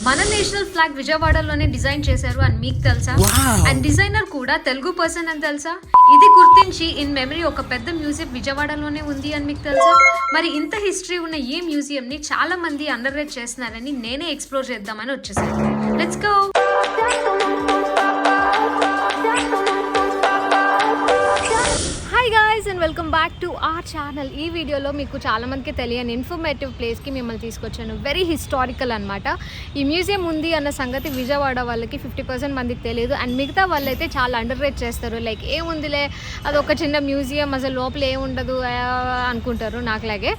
మన national flag విజయవాడలోనే design చేశారు అని మీకు తెలుసా? అండ్ డిజైనర్ కూడా తెలుగు పర్సన్ అని తెలుసా? ఇది గుర్తించి ఇన్ మెమరీ ఒక పెద్ద మ్యూజియం విజయవాడలోనే ఉంది అని మీకు తెలుసా? మరి ఇంత హిస్టరీ ఉన్న ఈ మ్యూజియం ని చాలా మంది అండర్ రేట్ చేస్తున్నారని నేనే ఎక్స్ప్లోర్ చేద్దామని వచ్చేసాను. Let's go. Hi guys and welcome back to our channel. ఈ వీడియోలో మీకు చాలామందికి తెలియని ఇన్ఫర్మేటివ్ ప్లేస్కి మిమ్మల్ని తీసుకొచ్చాను. వెరీ హిస్టారికల్ అనమాట. ఈ మ్యూజియం ఉంది అన్న సంగతి విజయవాడ వాళ్ళకి 50% మందికి తెలియదు. అండ్ మిగతా వాళ్ళైతే చాలా అండర్ రేట్ చేస్తారు. లైక్ ఏముందిలే, అది ఒక చిన్న మ్యూజియం, అసలు లోపల ఏముండదు అనుకుంటారు నాకులాగే.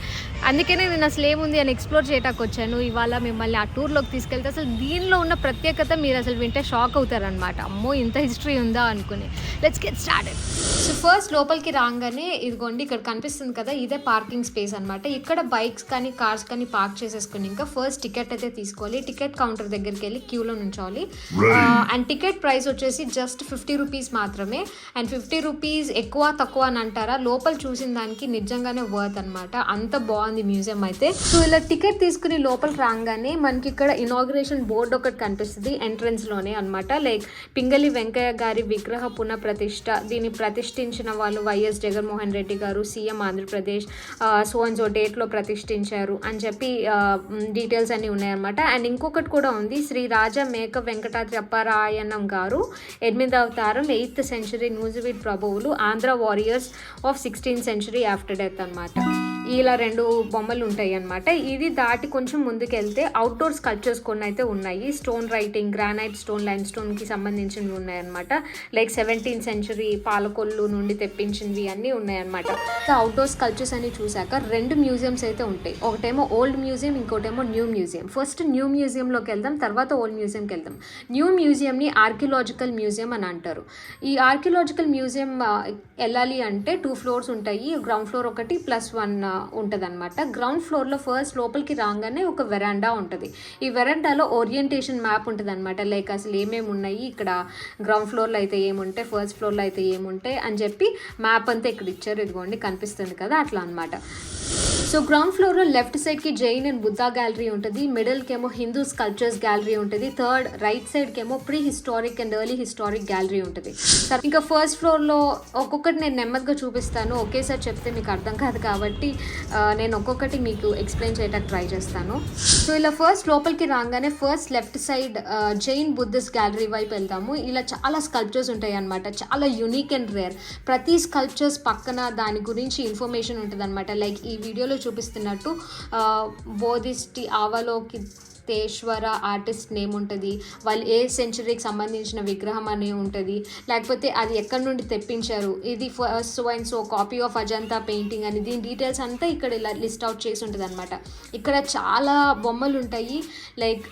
అందుకనే నేను అసలు ఏముంది అని ఎక్స్ప్లోర్ చేయడానికి వచ్చాను. ఇవాళ మిమ్మల్ని ఆ టూర్లోకి తీసుకెళ్తే అసలు దీనిలో ఉన్న ప్రత్యేకత మీరు అసలు వింటే షాక్ అవుతారనమాట. అమ్మో ఇంత హిస్టరీ ఉందా అనుకుని. Let's get started. So first లోపలికి రాగానే ఇదిగోండి ఇక్కడ కనిపిస్తుంది కదా, ఇదే పార్కింగ్ స్పేస్ అనమాట. ఇక్కడ బైక్స్ కానీ కార్స్ కానీ పార్క్ చేసేసుకుని ఇంకా ఫస్ట్ టికెట్ అయితే తీసుకోవాలి. టికెట్ కౌంటర్ దగ్గరికి వెళ్ళి క్యూలో నుంచోవాలి. అండ్ టికెట్ ప్రైస్ వచ్చేసి జస్ట్ 50 రూపీస్ మాత్రమే. అండ్ 50 రూపీస్ ఎక్కువ తక్కువ అని అంటారా, లోపల చూసిన దానికి నిజంగానే వర్త్ అనమాట. అంత బాగుంది మ్యూజియం అయితే. సో ఇలా టికెట్ తీసుకుని లోపలికి రాగానే మనకి ఇక్కడ ఇనాగ్రేషన్ బోర్డు ఒకటి కనిపిస్తుంది ఎంట్రన్స్ లోనే అనమాట. లైక్ పింగళి వెంకయ్య గారి విగ్రహ పునఃప్రతిష్ఠ. దీన్ని ప్రతిష్ఠించిన వాళ్ళు వైఎస్ జగన్మోహన్ రెడ్డి గారు, CM Andhra Pradesh, so and so డేట్లో ప్రతిష్ఠించారు అని చెప్పి డీటెయిల్స్ అన్నీ ఉన్నాయన్నమాట. అండ్ ఇంకొకటి కూడా ఉంది, శ్రీ రాజా మేక వెంకటాద్రి అప్పారాయణం గారు 8వ అవతారం 8th సెంచరీ నూజివీడ్ ప్రభువులు, Andhra warriors of 16th century after death అనమాట. ఇలా 2 బొమ్మలు ఉంటాయి అనమాట. ఇది దాటి కొంచెం ముందుకెళ్తే అవుట్డోర్ స్కల్ప్చర్స్ కొన్ని అయితే ఉన్నాయి. Stone writing, granite stone, lime స్టోన్కి సంబంధించినవి ఉన్నాయన్నమాట. లైక్ 17th సెంచరీ పాలకొల్లు నుండి తెప్పించినవి అన్నీ ఉన్నాయన్నమాట. సో అవుట్డోర్ స్కల్ప్చర్స్ అని చూశాక 2 మ్యూజియంస్ అయితే ఉంటాయి. ఒకటేమో ఓల్డ్ మ్యూజియం, ఇంకోటేమో న్యూ మ్యూజియం. ఫస్ట్ న్యూ మ్యూజియంలోకి వెళ్దాం, తర్వాత ఓల్డ్ మ్యూజియంకి వెళ్దాం. న్యూ మ్యూజియంని ఆర్కియలాజికల్ మ్యూజియం అని అంటారు. ఈ ఆర్కియలాజికల్ మ్యూజియం వెళ్ళాలి అంటే 2 ఫ్లోర్స్ ఉంటాయి. గ్రౌండ్ ఫ్లోర్ ఒకటి +1 ఉంటుంది అనమాట. గ్రౌండ్ ఫ్లోర్లో ఫస్ట్ లోపలికి రాగానే ఒక వెరాండా ఉంటుంది. ఈ వెరాండాలో ఓరియంటేషన్ మ్యాప్ ఉంటుంది అనమాట. లైక్ అసలు ఏమేమి ఉన్నాయి ఇక్కడ, గ్రౌండ్ ఫ్లోర్లో అయితే ఏముంటాయి, ఫస్ట్ ఫ్లోర్లో అయితే ఏముంటాయి అని చెప్పి మ్యాప్ అంతా ఇక్కడ ఇచ్చారు. ఇదిగోండి కనిపిస్తుంది కదా, అట్లా అనమాట. సో గ్రౌండ్ ఫ్లోర్లో లెఫ్ట్ సైడ్కి జైన్ అండ్ బుద్ధా గ్యాలరీ ఉంటుంది, మిడిల్కి ఏమో హిందూ స్కల్ప్చర్స్ గ్యాలరీ ఉంటుంది, థర్డ్ రైట్ సైడ్కి ఏమో pre historic and early historic gallery ఉంటుంది. ఇంకా ఫస్ట్ ఫ్లోర్లో ఒక్కొక్కటి నేను నెమ్మదిగా చూపిస్తాను, ఒకేసారి చెప్తే మీకు అర్థం కాదు కాబట్టి నేను ఒక్కొక్కటి మీకు ఎక్స్ప్లెయిన్ చేయడానికి ట్రై చేస్తాను. సో ఇలా ఫస్ట్ లోపలికి రాగానే first left side Jain Buddhist gallery వైపు వెళ్తాము. ఇలా చాలా స్కల్ప్చర్స్ ఉంటాయి అనమాట, చాలా యూనిక్ అండ్ రేర్. ప్రతి స్కల్ప్చర్స్ పక్కన దాని గురించి ఇన్ఫర్మేషన్ ఉంటుంది అనమాట. లైక్ ఈ వీడియోలో చూపిస్తున్నట్టు బోధిష్టి అవలోకితేశ్వర ఆర్టిస్ట్ నేమ్ ఉంటుంది, వాళ్ళు ఏ సెంచరీకి సంబంధించిన విగ్రహం అనే ఉంటుంది, లేకపోతే అది ఎక్కడి నుండి తెప్పించారు, ఇది first so and so copy of Ajanta painting అని, దీని డీటెయిల్స్ అంతా ఇక్కడ ఇలా లిస్ట్ అవుట్ చేసి ఉంటుంది అనమాట. ఇక్కడ చాలా బొమ్మలు ఉంటాయి, లైక్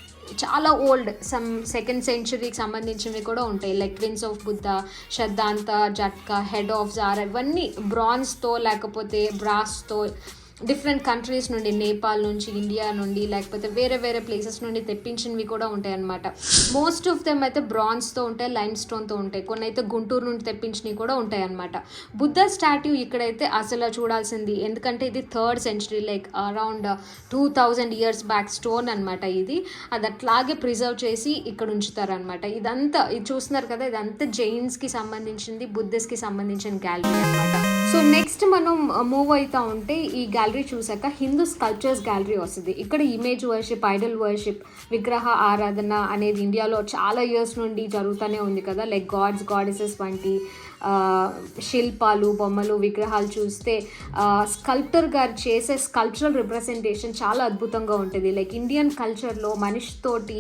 చాలా ఓల్డ్, సమ్ 2nd సెంచరీకి సంబంధించినవి కూడా ఉంటాయి. లైక్ ట్విన్స్ ఆఫ్ బుద్ధ, శద్ధాంత, జట్కా, హెడ్ ఆఫ్ జార్, ఇవన్నీ బ్రాన్జ్తో లేకపోతే బ్రాస్తో డిఫరెంట్ కంట్రీస్ నుండి, నేపాల్ నుంచి, ఇండియా నుండి, లేకపోతే వేరే వేరే ప్లేసెస్ నుండి తెప్పించినవి కూడా ఉంటాయి అనమాట. మోస్ట్ ఆఫ్ దెమ్ అయితే బ్రాన్జ్తో ఉంటాయి, లైమ్ స్టోన్తో ఉంటాయి, కొన్ని అయితే గుంటూరు నుండి తెప్పించినవి కూడా ఉంటాయి అనమాట. బుద్ధ స్టాట్యూ ఇక్కడైతే అసలు చూడాల్సింది, ఎందుకంటే ఇది 3rd century, like around 2000 years back stone అనమాట. ఇది అది అట్లాగే ప్రిజర్వ్ చేసి ఇక్కడ ఉంచుతారనమాట. ఇదంతా ఇది చూస్తున్నారు కదా, ఇదంతా జైన్స్కి సంబంధించింది, బుద్ధిస్ట్కి సంబంధించిన గ్యాలరీ అనమాట. సో నెక్స్ట్ మనం మూవ్ అవుతూ ఉంటే ఈ గ్యాలరీ చూసాక హిందూ స్కల్ప్చర్స్ గ్యాలరీ వస్తుంది. ఇక్కడ ఇమేజ్ వర్షిప్, ఐడల్ వర్షిప్, విగ్రహ ఆరాధన అనేది ఇండియాలో చాలా ఇయర్స్ నుండి జరుగుతూనే ఉంది కదా. లైక్ గాడ్స్, గాడెసెస్ వంటి శిల్పాలు, బొమ్మలు, విగ్రహాలు చూస్తే స్కల్ప్టర్ గారు చేసే స్కల్ప్చరల్ రిప్రజెంటేషన్ చాలా అద్భుతంగా ఉంటుంది. లైక్ ఇండియన్ కల్చర్లో మనిషితోటి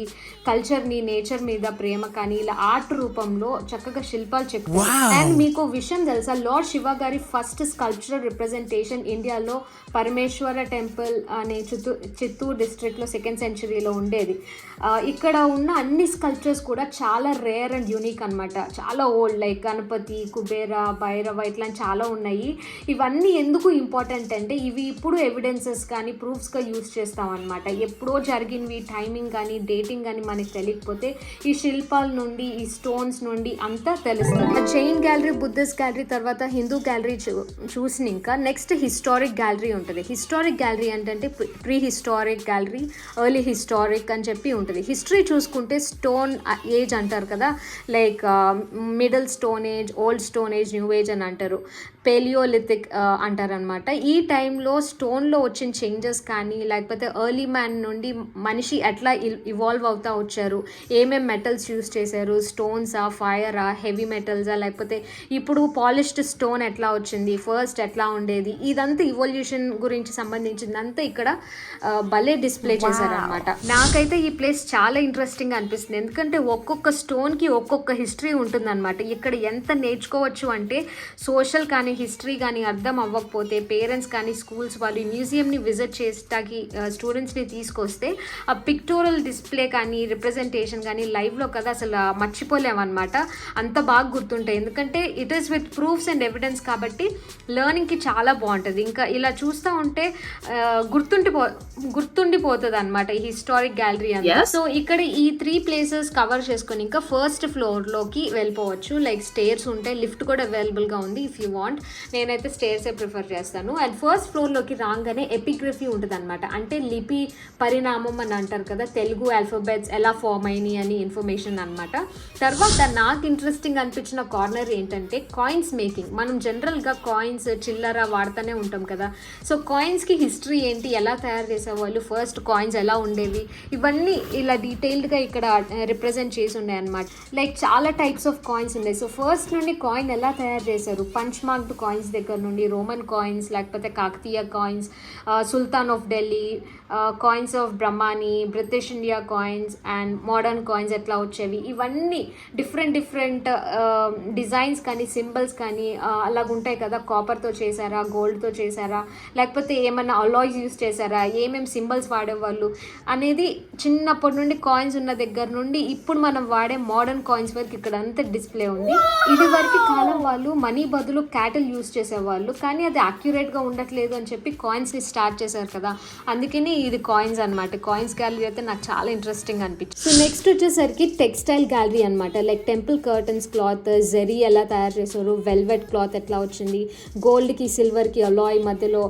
కల్చర్ని, నేచర్ మీద ప్రేమ కానీ ఇలా ఆర్ట్ రూపంలో చక్కగా శిల్పాలు చెప్తారు. అండ్ మీకు విషయం తెలుసా, లార్డ్ శివ గారి ఫస్ట్ స్కల్ప్చరల్ రిప్రజెంటేషన్ ఇండియాలో పరమేశ్వర టెంపుల్ అనే చిత్తూరు డిస్ట్రిక్ట్లో 2nd సెంచరీలో ఉండేది. ఇక్కడ ఉన్న అన్ని స్కల్ప్చర్స్ కూడా చాలా రేర్ అండ్ యూనిక్ అనమాట, చాలా ఓల్డ్. లైక్ గణపతి, కుబేర, భైరవ ఇట్లా చాలా ఉన్నాయి. ఇవన్నీ ఎందుకు ఇంపార్టెంట్ అంటే ఇవి ఇప్పుడు ఎవిడెన్సెస్ కానీ ప్రూఫ్స్గా యూజ్ చేస్తాం అనమాట. ఎప్పుడో జరిగినవి టైమింగ్ కానీ డేటింగ్ కానీ మనకి తెలియకపోతే ఈ శిల్పాల నుండి ఈ స్టోన్స్ నుండి అంతా తెలుస్తుంది. జైన్ గ్యాలరీ, బుద్ధిస్ట్ గ్యాలరీ, తర్వాత హిందూ గ్యాలరీ చూసిన ఇంకా నెక్స్ట్ హిస్టారిక్ గ్యాలరీ ఉంటుంది. హిస్టారిక్ గ్యాలరీ అంటే pre historic gallery, early historic అని చెప్పి ఉంటుంది. హిస్టరీ చూసుకుంటే స్టోన్ ఏజ్ అంటారు కదా, like middle stone age, old stone age, new age అని అంటారు. పేలియోలిథిక్ అంటారనమాట. ఈ టైంలో స్టోన్లో వచ్చిన చేంజెస్ కానీ లేకపోతే ఎర్లీ మ్యాన్ నుండి మనిషి ఎట్లా ఇవాల్వ్ అవుతూ వచ్చారు, ఏమేం మెటల్స్ యూస్ చేశారు, స్టోన్సా, ఫైరా, హెవీ మెటల్సా, లేకపోతే ఇప్పుడు పాలిష్డ్ స్టోన్ ఎట్లా వచ్చింది, ఫస్ట్ ఎట్లా ఉండేది, ఇదంతా ఇవల్యూషన్ గురించి సంబంధించిందంతా ఇక్కడ భలే డిస్ప్లే చేశారనమాట. నాకైతే ఈ ప్లేస్ చాలా ఇంట్రెస్టింగ్ అనిపిస్తుంది. ఎందుకంటే ఒక్కొక్క స్టోన్కి ఒక్కొక్క హిస్టరీ ఉంటుందన్నమాట. ఇక్కడ ఎంత నేర్చుకోవచ్చు అంటే సోషల్ కానీ హిస్టరీ కానీ అర్థం అవ్వకపోతే పేరెంట్స్ కానీ స్కూల్స్ వాళ్ళు ఈ మ్యూజియంని విజిట్ చేసేటానికి స్టూడెంట్స్ని తీసుకొస్తే ఆ పిక్టోరల్ డిస్ప్లే కానీ రిప్రజెంటేషన్ కానీ లైవ్లో కదా అసలు మర్చిపోలేమన్నమాట. అంత బాగా గుర్తుంటాయి. ఎందుకంటే it is with proofs and evidence కాబట్టి లెర్నింగ్కి చాలా బాగుంటుంది. ఇంకా ఇలా చూస్తూ ఉంటే గుర్తుండిపోతుంది అనమాట ఈ హిస్టారిక్ గ్యాలరీ అంతా. సో ఇక్కడ ఈ 3 ప్లేసెస్ కవర్ చేసుకొని ఇంకా ఫస్ట్ ఫ్లోర్లోకి వెళ్ళిపోవచ్చు. లైక్ స్టేర్స్ ఉంటాయి, లిఫ్ట్ కూడా అవైలబుల్గా ఉంది ఇఫ్ యూ వాంట్. నేనైతే స్టేర్సే ప్రిఫర్ చేస్తాను. అండ్ ఫస్ట్ ఫ్లోర్లోకి రాగానే ఎపిగ్రఫీ ఉంటుంది అనమాట. అంటే లిపి పరిణామం అని అంటారు కదా, తెలుగు ఆల్ఫాబెట్స్ ఎలా ఫామ్ అయినాయి అని ఇన్ఫర్మేషన్ అనమాట. తర్వాత నాకు ఇంట్రెస్టింగ్ అనిపించిన కార్నర్ ఏంటంటే కాయిన్స్ మేకింగ్. మనం జనరల్గా కాయిన్స్ చిల్లర వాడుతూనే ఉంటాం కదా. సో కాయిన్స్కి హిస్టరీ ఏంటి, ఎలా తయారు చేసేవాళ్ళు, ఫస్ట్ కాయిన్స్ ఎలా ఉండేవి, ఇవన్నీ ఇలా డీటెయిల్డ్గా ఇక్కడ రిప్రజెంట్ చేసి ఉన్నాయి అనమాట. లైక్ చాలా టైప్స్ ఆఫ్ కాయిన్స్ ఉన్నాయి. సో ఫస్ట్ నుండి కాయిన్ ఎలా తయారు చేశారు, పంచ్ మార్క్డ్ కాయిన్స్ దగ్గర నుండి రోమన్ కాయిన్స్, లేకపోతే Kakatiya coins, sultan of Delhi coins of Bahmani, British India coins and modern coins ఎట్లా వచ్చేవి, ఇవన్నీ డిఫరెంట్ డిజైన్స్ కానీ సింబల్స్ కానీ అలాగుంటాయి కదా. కాపర్తో చేశారా, గోల్డ్తో చేశారా, లేకపోతే ఏమన్నా అలాయ్స్ యూస్ చేశారా, ఏమేమి సింబల్స్ వాడేవాళ్ళు అనేది చిన్నప్పటి నుండి కాయిన్స్ ఉన్న దగ్గర నుండి ఇప్పుడు మనం వాడే మోడర్న్ కాయిన్స్ వరకు ఇక్కడ అంతా డిస్ప్లే ఉంది. ఇది వరకు కాలం వాళ్ళు మనీ బదులు క్యాటిల్ యూస్ చేసేవాళ్ళు, కానీ అది యాక్యురేట్గా ఉండట్లేదు అని చెప్పి కాయిన్స్ని స్టార్ట్ చేశారు కదా, అందుకని ఇది కాయిన్స్ అనమాట. కాయిన్స్ గ్యాలరీ అయితే నాకు చాలా ఇంట్రెస్టింగ్ అనిపించింది. సో నెక్స్ట్ వచ్చేసరికి టెక్స్టైల్ గ్యాలరీ అనమాట. Like temple curtains cloth, zari ఎలా తయారు చేశారు, వెల్వెట్ క్లాత్ ఎట్లా వచ్చింది, గోల్డ్కి సిల్వర్కి అలాయ్ మధ్యలో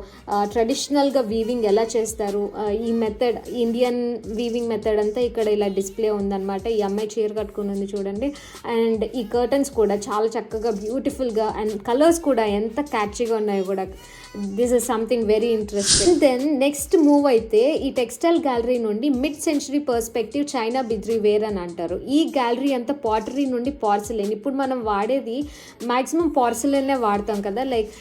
ట్రెడిషనల్గా వీవింగ్ ఎలా చేస్తారు, ఈ మెథడ్ ఇండియన్ వీవింగ్ మెథడ్ అంతా ఇక్కడ ఇలా డిస్ప్లే ఉందన్నమాట. ఈ అమ్మాయి చీర కట్టుకుని ఉంది చూడండి. అండ్ ఈ కర్టన్స్ కూడా చాలా చక్కగా బ్యూటిఫుల్గా అండ్ కలర్స్ కూడా ఎంత క్యాచీగా ఉన్నాయో కూడా. This is something very interesting. Then next move అయితే ఈ టెక్స్టైల్ గ్యాలరీ నుండి mid century perspective China Bidri ware అని అంటారు. ఈ గ్యాలరీ అంతా పాటరీ నుండి పార్సిలిన్. ఇప్పుడు మనం వాడేది మ్యాక్సిమం పార్సిలిన్నే వాడతాం కదా. లైక్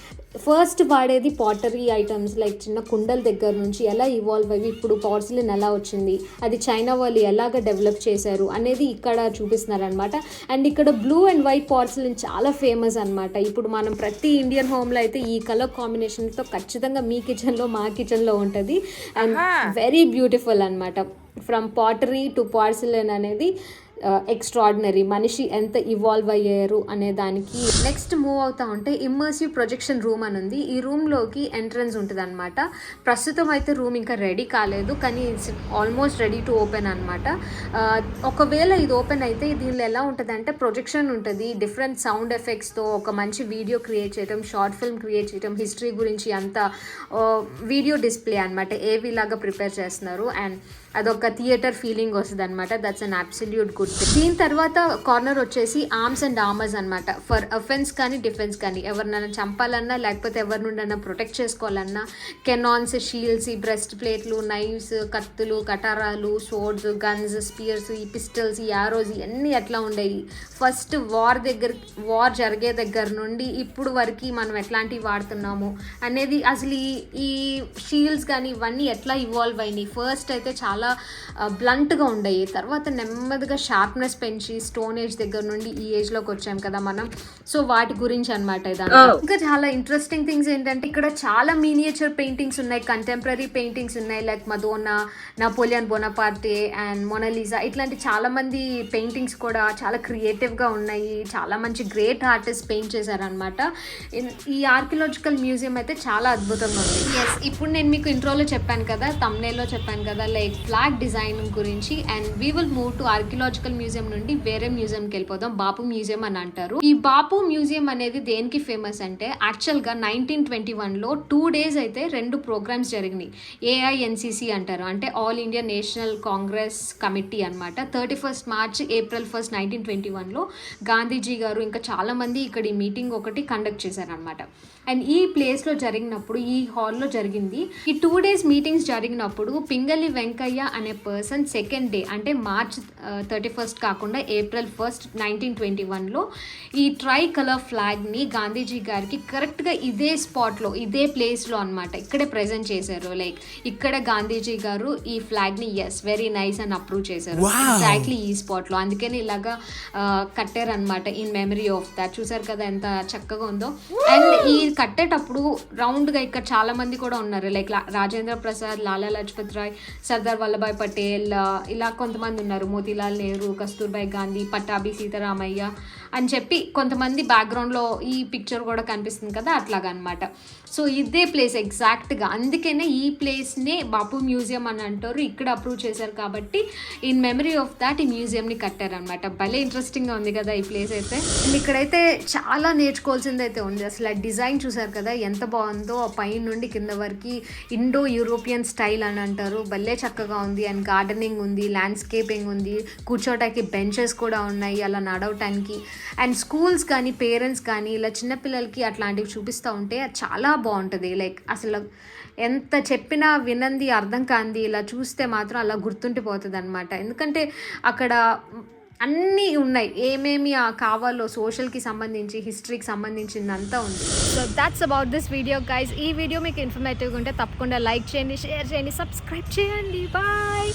ఫస్ట్ వాడేది పాటరీ ఐటమ్స్ లైక్ చిన్న కుండల దగ్గర నుంచి ఎలా ఇవాల్వ్ అయ్యి ఇప్పుడు పార్సిలిన్ ఎలా వచ్చింది, అది చైనా వాళ్ళు ఎలాగ డెవలప్ చేశారు అనేది ఇక్కడ చూపిస్తున్నారనమాట. అండ్ ఇక్కడ బ్లూ అండ్ వైట్ పార్సిలిన్ చాలా ఫేమస్ అనమాట. ఇప్పుడు మనం ప్రతి ఇండియన్ హోమ్లో అయితే ఈ కలర్ కాంబినేషన్తో ఖచ్చితంగా మీ కిచెన్లో మా కిచెన్లో ఉంటుంది. అండ్ వెరీ బ్యూటిఫుల్ అనమాట. ఫ్రమ్ పాటరీ టు పార్సిలిన్ అనేది ఎక్స్ట్రాడినరీ. మనిషి ఎంత ఇవాల్వ్ అయ్యారు అనే దానికి. నెక్స్ట్ మూవ్ అవుతా ఉంటే ఇమ్మర్సివ్ ప్రొజెక్షన్ రూమ్ అని ఉంది. ఈ రూమ్లోకి ఎంట్రన్స్ ఉంటుంది అనమాట. ప్రస్తుతం అయితే రూమ్ ఇంకా రెడీ కాలేదు, కానీ it's almost ready to open అనమాట. ఒకవేళ ఇది ఓపెన్ అయితే దీనిలో ఎలా ఉంటుంది అంటే ప్రొజెక్షన్ ఉంటుంది, డిఫరెంట్ సౌండ్ ఎఫెక్ట్స్తో ఒక మంచి వీడియో క్రియేట్ చేయడం, షార్ట్ ఫిల్మ్ క్రియేట్ చేయడం, హిస్టరీ గురించి అంతా వీడియో డిస్ప్లే అనమాట. ఏవి లాగా ప్రిపేర్ చేస్తున్నారు అండ్ అదొక థియేటర్ ఫీలింగ్ వస్తుంది అనమాట. That's an absolute good thing. దీని తర్వాత కార్నర్ వచ్చేసి ఆర్మ్స్ అండ్ ఆర్మర్స్ అనమాట. ఫర్ అఫెన్స్ కానీ డిఫెన్స్ కానీ, ఎవరినైనా చంపాలన్నా లేకపోతే ఎవరి నుండైనా ప్రొటెక్ట్ చేసుకోవాలన్నా కెనాన్స్, షీల్డ్స్, ఈ బ్రెస్ట్ ప్లేట్లు, నైవ్స్, కత్తులు, కటారాలు, సోర్డ్స్, గన్స్, స్పియర్స్, ఈ పిస్టల్స్, ఈ యారోస్ ఇవన్నీ ఎట్లా ఉండేవి. ఫస్ట్ వార్ జరిగే దగ్గర నుండి ఇప్పుడు వరకు మనం ఎట్లాంటివి వాడుతున్నాము అనేది, అసలు ఈ షీల్డ్స్ కానీ ఇవన్నీ ఎట్లా ఇవాల్వ్ అయినాయి. ఫస్ట్ అయితే చాలా చాలా బ్లంట్గా ఉండేవి. తర్వాత నెమ్మదిగా షార్ప్నెస్ పెంచి స్టోన్ ఏజ్ దగ్గర నుండి ఈ ఏజ్లోకి వచ్చాం కదా మనం. సో వాటి గురించి అనమాట ఇదంతా. ఇంకా చాలా ఇంట్రెస్టింగ్ థింగ్స్ ఏంటంటే ఇక్కడ చాలా మినియేచర్ పెయింటింగ్స్ ఉన్నాయి, కంటెంపరీ పెయింటింగ్స్ ఉన్నాయి. లైక్ మదోనా, నాపోలియన్ బోనాపార్టే అండ్ మొనాలిసా, ఇట్లాంటి చాలా మంది పెయింటింగ్స్ కూడా చాలా క్రియేటివ్గా ఉన్నాయి. చాలా మంచి గ్రేట్ ఆర్టిస్ట్ పెయింట్ చేశారనమాట. ఈ ఆర్కియలాజికల్ మ్యూజియం అయితే చాలా అద్భుతంగా ఉంది. ఎస్, ఇప్పుడు నేను మీకు ఇంట్రోలో చెప్పాను కదా, తమ్నేల్లో చెప్పాను కదా, లైక్ ఫ్లాగ్ డిజైన్ గురించి. And we will move to archaeological museum నుండి వేరే మ్యూజియంకి వెళ్ళిపోదాం. బాపు మ్యూజియం అని అంటారు. ఈ బాపు మ్యూజియం అనేది దేనికి ఫేమస్ అంటే యాక్చువల్గా 1921లో 2 days అయితే 2 ప్రోగ్రామ్స్ జరిగినాయి. AINCC అంటారు, అంటే all India national Congress committee అనమాట. 31st March, April 1st, 1921లో Gandhiji గారు ఇంకా చాలామంది ఇక్కడ ఈ మీటింగ్ ఒకటి కండక్ట్ చేశారనమాట. అండ్ ఈ ప్లేస్లో జరిగినప్పుడు, ఈ హాల్లో జరిగింది. ఈ 2 days మీటింగ్స్ జరిగినప్పుడు పింగళి వెంకయ్య అనే పర్సన్ సెకండ్ డే అంటే March 31st కాకుండా April 1st, 1921లో ఈ ట్రై కలర్ ఫ్లాగ్ని గాంధీజీ గారికి కరెక్ట్గా ఇదే స్పాట్లో, ఇదే ప్లేస్లో అనమాట ఇక్కడే ప్రజెంట్ చేశారు. లైక్ ఇక్కడ గాంధీజీ గారు ఈ ఫ్లాగ్ని ఎస్ వెరీ నైస్ అని అప్రూవ్ చేశారు ఎగ్జాక్ట్లీ ఈ స్పాట్లో. అందుకని ఇలాగా కట్టారనమాట ఇన్ మెమరీ ఆఫ్ దాట్. చూసారు కదా ఎంత చక్కగా ఉందో. అండ్ ఈ కట్టేటప్పుడు రౌండ్గా ఇక్కడ చాలా మంది కూడా ఉన్నారు. లైక్ రాజేంద్ర ప్రసాద్, లాలా లజపత్ రాయ్, సర్దార్ వల్లభాయ్ పటేల్, ఇలా కొంతమంది ఉన్నారు. మోతీలాల్ నెహ్రూ, కస్తూర్బాయ్ గాంధీ, పట్టాభి సీతారామయ్య అని చెప్పి కొంతమంది బ్యాక్గ్రౌండ్లో ఈ పిక్చర్ కూడా కనిపిస్తుంది కదా, అట్లాగా అనమాట. సో ఇదే ప్లేస్ ఎగ్జాక్ట్గా, అందుకనే ఈ ప్లేస్నే బాపు మ్యూజియం అని అంటారు. ఇక్కడ అప్రూవ్ చేశారు కాబట్టి ఇన్ మెమరీ ఆఫ్ దాట్ ఈ మ్యూజియంని కట్టారనమాట. భలే ఇంట్రెస్టింగ్గా ఉంది కదా ఈ ప్లేస్ అయితే. ఇక్కడైతే చాలా నేర్చుకోవాల్సింది అయితే ఉంది. అసలు ఆ డిజైన్ చూసారు కదా ఎంత బాగుందో, పై నుండి కింద వరకు ఇండో యూరోపియన్ స్టైల్ అని అంటారు. భలే చక్కగా ఉంది. అండ్ గార్డెనింగ్ ఉంది, ల్యాండ్స్కేపింగ్ ఉంది, కూర్చోటానికి బెంచెస్ కూడా ఉన్నాయి అలా నడవటానికి. అండ్ స్కూల్స్ కానీ పేరెంట్స్ కానీ ఇలా చిన్నపిల్లలకి అట్లాంటివి చూపిస్తూ ఉంటే చాలా బాగుంటుంది. లైక్ అసలు ఎంత చెప్పినా వినంది అర్థం కాంది ఇలా చూస్తే మాత్రం అలా గుర్తుండిపోతుంది అనమాట. ఎందుకంటే అక్కడ అన్నీ ఉన్నాయి, ఏమేమి కావాలో సోషల్కి సంబంధించి, హిస్టరీకి సంబంధించిందంతా ఉంది. So that's about this video guys. ఈ వీడియో మీకు ఇన్ఫర్మేటివ్గా ఉంటే తప్పకుండా లైక్ చేయండి, షేర్ చేయండి, సబ్స్క్రైబ్ చేయండి. బాయ్.